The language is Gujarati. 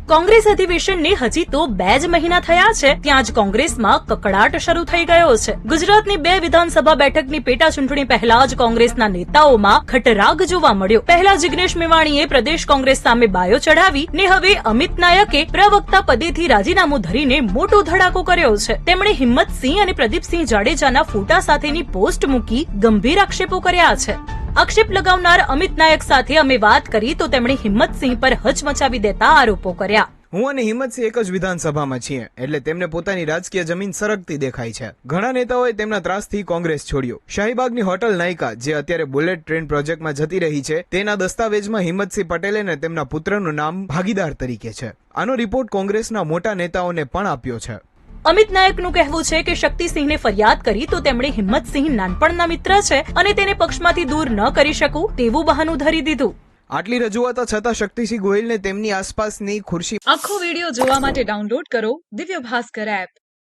કોંગ્રેસ અધિવેશનને હજી તો 2 જ મહિના થયા છે ત્યાં જ કોંગ્રેસમાં કકડાટ શરૂ થઈ ગયો છે। ગુજરાતની 2 વિધાનસભા બેઠકની પેટા ચૂંટણી પહેલા જ કોંગ્રેસના નેતાઓમાં ખટરાગ જોવા મળ્યો। પહેલા જિગ્નેશ મેવાણીએ પ્રદેશ કોંગ્રેસ સામે બાયો ચઢાવી ને હવે અમિત નાયકે પ્રવક્તા પદેથી રાજીનામું ધરીને મોટો ધડાકો કર્યો છે। તેમણે હિંમતસિંહ અને પ્રદીપસિંહ જાડેજાના ફોટા સાથેની પોસ્ટ મૂકી ગંભીર આક્ષેપો કર્યા છે। આક્ષેપ લગાવનાર અમિત નાયક સાથે અમે વાત કરી તો તેમણે હિંમતસિંહ પર હચમચાવી દેતા આરોપો કર્યા। હું અને હિંમતસિંહ એક જ વિધાનસભામાં છીએ એટલે તેમને પોતાની રાજકીય જમીન સરકતી દેખાય છે। ઘણા નેતાઓએ તેમના ત્રાસથી કોંગ્રેસ છોડ્યો। શાહીબાગની હોટલ નાયકા જે અત્યારે બુલેટ ટ્રેન પ્રોજેક્ટમાં જતી રહી છે તેના દસ્તાવેજમાં હિંમતસિંહ પટેલ અને તેમના પુત્રનું નામ ભાગીદાર તરીકે છે। આનો રિપોર્ટ કોંગ્રેસના મોટા નેતાઓને પણ આપ્યો છે। અમિત નાયકનું કહેવું છે કે શક્તિસિંહને ફરિયાદ કરી તો તેમણે હિંમતસિંહ નાનપણના મિત્ર છે અને તેને પક્ષમાંથી દૂર ન કરી શકું તેવું બહાનું ધરી દીધું। આટલી રજૂઆતો છતાં શક્તિસિંહ ગોહિલને તેમની આસપાસની ખુરશી આખો વિડિયો જોવા માટે ડાઉનલોડ કરો દિવ્ય ભાસ્કર એપ।